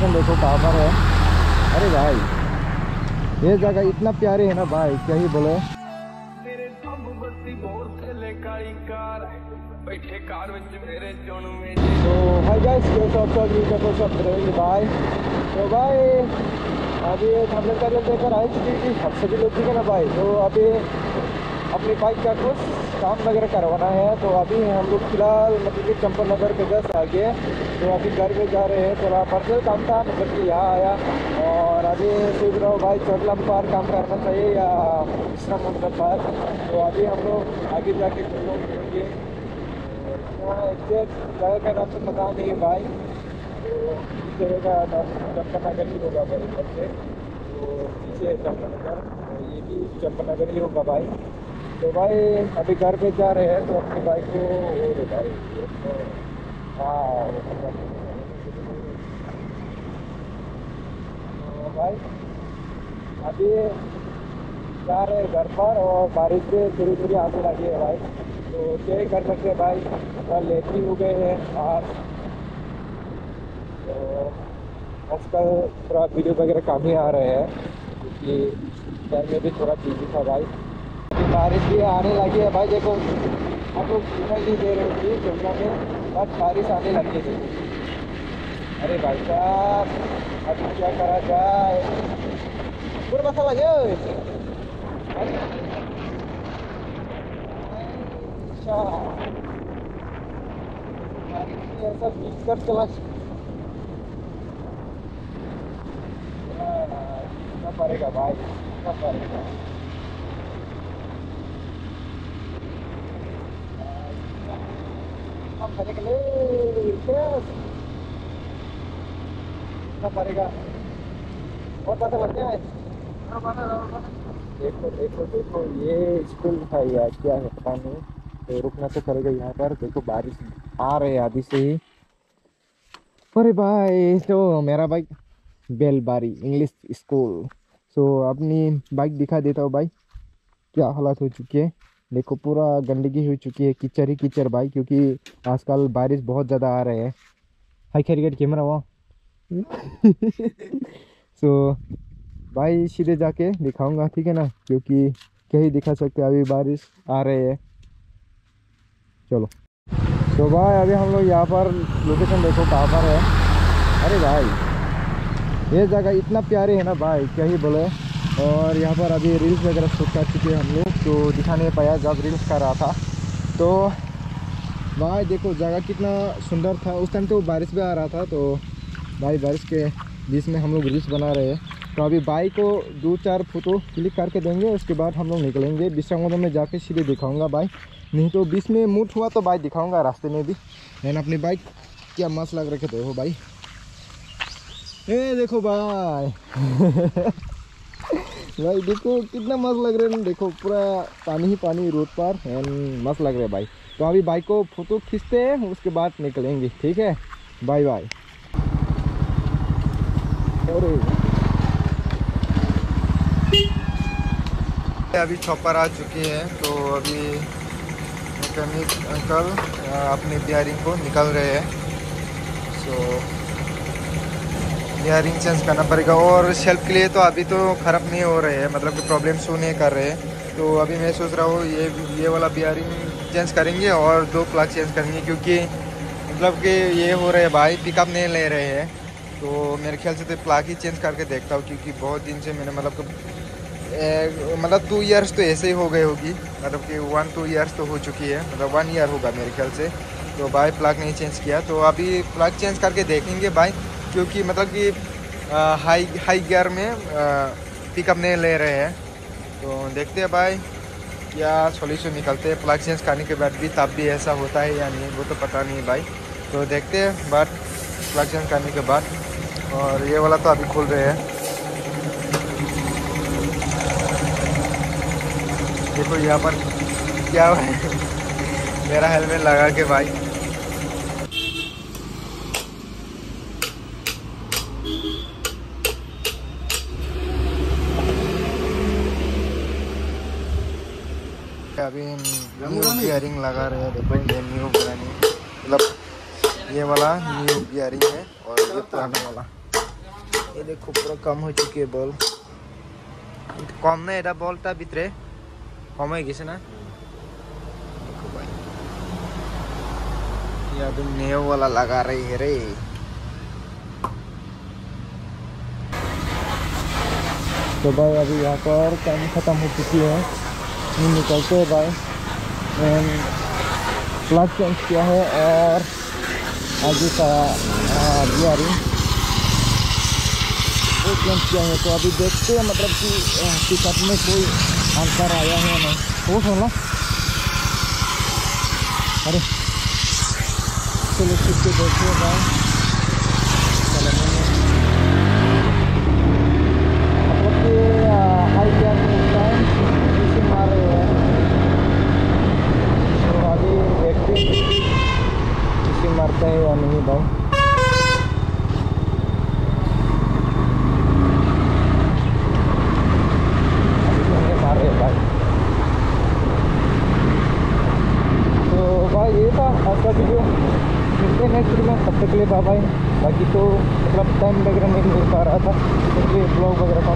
Location देखो कहाँ पर है। अरे भाई ये जगह इतना प्यारे है ना भाई, क्या ही बोले। तो हाय गाइस, सब रहेंगे भाई। तो भाई अभी हम लोग पहले लेकर आए क्योंकि हम सभी लोग ठीक है ना भाई। तो अभी अपनी बाइक का कुछ काम वगैरह करवाना है। तो अभी हम लोग फिलहाल मतलब कि चंपल नगर के जस्ट आगे, तो अभी घर में जा रहे हैं। थोड़ा पर्सनल काम था, मतलब कि यहाँ आया और अभी सोच रहा हूँ भाई चोटलम पार्क काम करना चाहिए या विश्राम मंदिर पार्क। तो अभी हम लोग आगे जाके कुछ लोग मिलेंगे। एग्जैक्ट जगह का नाम तो पता नहीं है भाई, तो इस जगह का नाम चंपल नगर ही होगा मेरे घर से। तो पीछे है चंपल नगर, तो ये भी चंपल नगर ही होगा भाई। तो भाई अभी घर पे जा रहे हैं, तो अपनी बाइक को वो दे भाई। हाँ तो भाई अभी जा रहे हैं घर पर और बारिश से थोड़ी थोड़ी आने लगी है भाई। तो क्या ही कर सकते हैं भाई, थोड़ा लेट ही हो गए हैं आज। तो आजकल थोड़ा वीडियो वगैरह कम ही आ रहे हैं क्योंकि घर में भी थोड़ा बिजी था भाई। बारिश भी आने लगी है भाई, देखो हम लोग दिखाई नहीं दे रहे थे कैमरा में, बट बारिश आने लगी है। अरे भाई साहब अभी क्या करा जाए, पूरा मसा लगे। अच्छा ऐसा बीच कर चला पड़ेगा भाई, पड़ेगा। पड़ेगा और पता लग जाए। देखो देखो देखो ये स्कूल है या क्या है पता नहीं, तो रुकना तो पड़ेगा यहाँ पर। देखो बारिश आ रहे है अभी से ही। अरे भाई तो मेरा बाइक बेलबारी इंग्लिश स्कूल। सो अपनी बाइक दिखा देता हूँ भाई, क्या हालत हो चुकी है। देखो पूरा गंदगी हो चुकी है, कीचड़ ही कीचड़ भाई, क्योंकि आजकल बारिश बहुत ज़्यादा आ रहे हैं। हाई खैरियत कैमरा हुआ। सो भाई सीधे जाके दिखाऊंगा ठीक है ना, क्योंकि क्या ही दिखा सकते हैं, अभी बारिश आ रहे है। चलो तो भाई अभी हम लोग यहाँ पर लोकेशन देखो कहाँ पर है। अरे भाई ये जगह इतना प्यारे है ना भाई, क्या ही बोले। और यहाँ पर अभी रील्स वगैरह शूट कर चुके हैं हम लोग, तो दिखा नहीं पाया जब रील्स कर रहा था। तो भाई देखो जगह कितना सुंदर था, उस टाइम तो बारिश भी आ रहा था। तो भाई बारिश के बीच में हम लोग रील्स बना रहे हैं। तो अभी बाइक को 2-4 फोटो क्लिक करके देंगे, उसके बाद हम लोग निकलेंगे। विश्राम में जाके सीधे दिखाऊंगा भाई, नहीं तो बीच में मूड हुआ तो बाइक दिखाऊंगा रास्ते में भी। मैंने अपनी बाइक क्या मस्त लग रखे थे वो भाई, ये देखो भाई। भाई देखो कितना मस्त लग रहे हैं, देखो पूरा पानी ही पानी रोड पर एंड मस्त लग रहे हैं भाई। तो अभी बाइक को फोटो खींचते हैं, उसके बाद निकलेंगे ठीक है। Bye bye. अभी चौपर आ चुकी है, तो अभी मैकेनिक अंकल अपनी बियरिंग को निकाल रहे हैं। सो बियरिंग चेंज करना पड़ेगा, और शेल्फ के लिए तो अभी तो ख़राब नहीं हो रहे हैं, मतलब कि प्रॉब्लम शो नहीं कर रहे हैं। तो अभी मैं सोच रहा हूँ ये वाला बियरिंग चेंज करेंगे और 2 प्लग चेंज करेंगे, क्योंकि मतलब कि ये हो रहे हैं भाई पिकअप नहीं ले रहे हैं। तो मेरे ख्याल से तो प्लग ही चेंज करके देखता हूँ, क्योंकि बहुत दिन से मैंने मतलब 2 इयर्स तो ऐसे ही हो गए होगी, मतलब कि 1-2 इयर्स तो हो चुकी है, मतलब 1 ईयर होगा मेरे ख्याल से। तो भाई प्लग नहीं चेंज किया, तो अभी प्लग चेंज करके देखेंगे भाई, क्योंकि मतलब कि हाई गियर में पिकअप नहीं ले रहे हैं। तो देखते हैं भाई क्या सॉल्यूशन निकलते हैं। प्लग चेंज करने के बाद भी तब भी ऐसा होता है या नहीं वो तो पता नहीं भाई, तो देखते हैं बट प्लग चेंज करने के बाद। और ये वाला तो अभी खुल रहे हैं, देखो यहाँ पर क्या है। मेरा हेलमेट लगा के भाई अभी न्यू बियरिंग लगा रहे हैं। देखो ये न्यू पुरानी, मतलब ये वाला न्यू बियरिंग है और ये पुराना वाला। ये देखो पूरा कम हो चुकी है बॉल। कम ना एटा बॉलटा भितरे कम हो गई ना। देखो भाई ये तुम नेव वाला लगा रही है रे। तो भाई अभी यहाँ पर टाइम ख़त्म हो चुकी है, निकलते हैं भाई। प्लग चेंज किया है और आगे का बियरिंग वो चेंज किया है। तो अभी देखते हैं मतलब कि पिकअप में कोई अंतर आया है नहीं। वो सुन लो, अरे चलो ठीक से देखिए भाई। मतलब कि हाई गियर में उस टाइम किसी मार रहे हैं। तो अभी देखते हैं किसी मारता है या नहीं भाई। ये था आज का वीडियो। मिलते हैं नेक्स्ट में, तब तक के लिए बाय बाय। बाकी तो मतलब टाइम वगैरह नहीं मिल पा रहा था, इसलिए ब्लॉग वगैरह